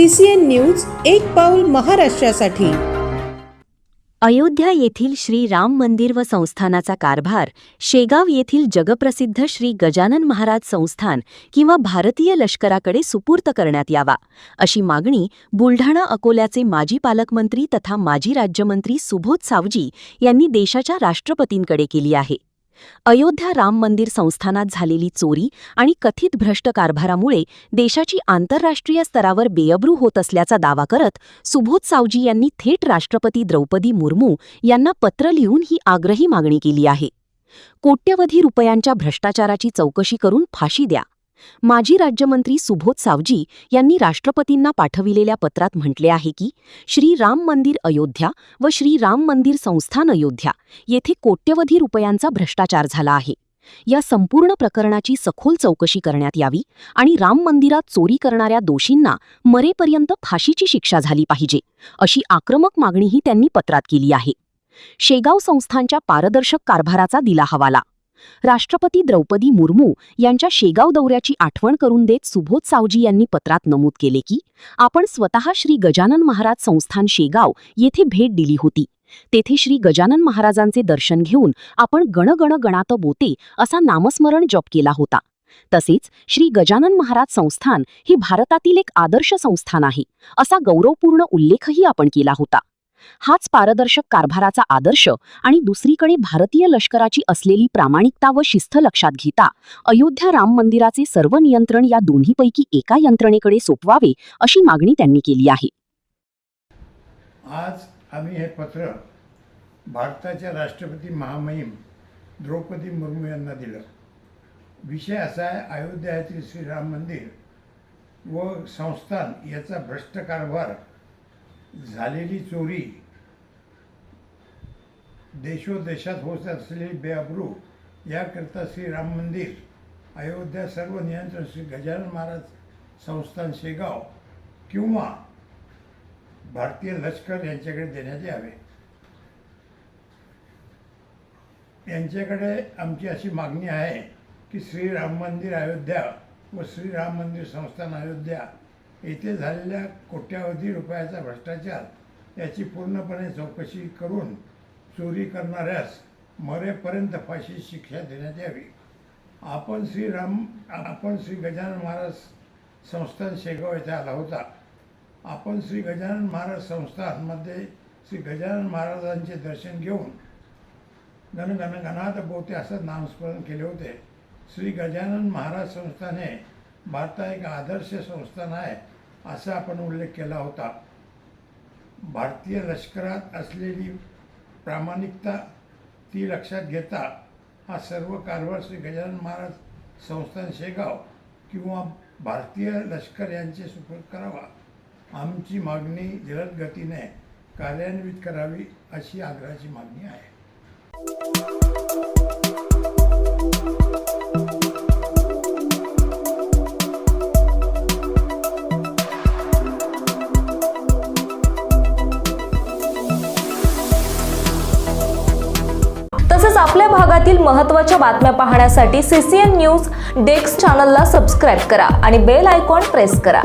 CCN news एक पाऊल महाराष्ट्रासाठी। अयोध्या येथील श्री राम मंदिर व संस्थानाचा कारभार शेगाव येथील जगप्रसिद्ध श्री गजानन महाराज संस्थान किंवा भारतीय लष्कराकडे सुपूर्त करण्यात यावा, अशी मागणी बुलढाणा अकोल्याचे माजी पालकमंत्री तथा माजी राज्यमंत्री सुबोध सावजी यांनी देशाच्या राष्ट्रपतींकडे केली आहे। अयोध्या राम मंदिर संस्थानात झालेली चोरी आणि कथित भ्रष्ट कारभारामुळे देशाची आंतरराष्ट्रीय स्तरावर बेअब्रू होत असल्याचा दावा करत सुबोध सावजी यांनी थेट राष्ट्रपती द्रौपदी मुर्मू यांना पत्र लिहून ही आग्रही मागणी केली आहे। कोट्यवधी रुपयांच्या भ्रष्टाचाराची चौकशी करून फाशी द्या। माजी राज्यमंत्री सुबोध सावजी यांनी राष्ट्रपतींना पाठविलेल्या पत्रात म्हटले आहे की श्री राम मंदिर अयोध्या व श्री राम मंदिर संस्थान अयोध्या येथे कोट्यवधी रुपयांचा भ्रष्टाचार झाला आहे। या संपूर्ण प्रकरणाची सखोल चौकशी करण्यात यावी आणि राम मंदिरात चोरी करणाऱ्या दोषींना मरेपर्यंत फाशीची शिक्षा झाली पाहिजे, अशी आक्रमक मागणीही त्यांनी पत्रात केली आहे। शेगाव संस्थानच्या पारदर्शक कारभाराचा दिला हवाला। राष्ट्रपती द्रौपदी मुर्मू यांच्या शेगाव दौऱ्याची आठवण करून देत सुबोध सावजी यांनी पत्रात नमूद केले की आपण स्वतः श्री गजानन महाराज संस्थान शेगाव येथे भेट दिली होती। तेथे श्री गजानन महाराजांचे दर्शन घेऊन आपण गण गण गणात बोते असा नामस्मरण जप केला होता। तसेच श्री गजानन महाराज संस्थान ही भारतातील एक आदर्श संस्थान आहे असा गौरवपूर्ण उल्लेखही आपण केला होता। हाच पारदर्शक कारभाराचा आदर्श आणि दुसरीकडे भारतीय लष्कराची असलेली प्रामाणिकता व शिस्त लक्षात घेता अयोध्या राम मंदिराचे सर्व नियंत्रण या दोन्हीपैकी एका यंत्रणेकडे सोपवावे, अशी मागणी त्यांनी केली आहे। आज आम्ही हे पत्र भारताच्या राष्ट्रपती महामहिम द्रौपदी मुर्मू यांना दिलं। विषय असा आहे, अयोध्या येथील श्रीराम मंदिर व संस्थान याचा भ्रष्ट कारभार, झालेली चोरी, देशोदेशात होत असलेली बेअब्रू याकरता श्रीराम मंदिर अयोध्या सर्व नियंत्रण श्री गजानन महाराज संस्थान शेगाव किंवा भारतीय लष्कर यांच्याकडे देण्यात यावे। यांच्याकडे आमची अशी मागणी आहे की श्रीराम मंदिर अयोध्या व श्रीराम मंदिर संस्थान अयोध्या येथे झालेल्या कोट्यावधी रुपयाचा भ्रष्टाचार याची पूर्णपणे चौकशी करून चोरी करणाऱ्यास मरेपर्यंत फाशीची शिक्षा देण्यात यावी। आपण श्री गजानन महाराज संस्थान शेगाव येथे आला होता। आपण श्री गजानन महाराज संस्थानमध्ये श्री गजानन महाराजांचे दर्शन घेऊन गण गण गणात बोते असं नामस्मरण केले होते। श्री गजानन महाराज संस्थान हे भारतात एक आदर्श संस्थान आहे असा आपण उल्लेख केला होता। भारतीय लष्करात असलेली प्रामाणिकता ती लक्षात घेता हा सर्व कारभार श्री गजानन महाराज संस्थान शेगाव किंवा भारतीय लष्कर यांचे सुपूर्द करावा। आमची मागणी जलद गतीने कार्यान्वित करावी अशी आग्रहाची मागणी आहे। तसेच आपल्या भागातील महत्त्वाच्या बातम्या पाहण्यासाठी CCN न्यूज डेस्क चॅनलला सबस्क्राइब करा आणि बेल आयकॉन प्रेस करा।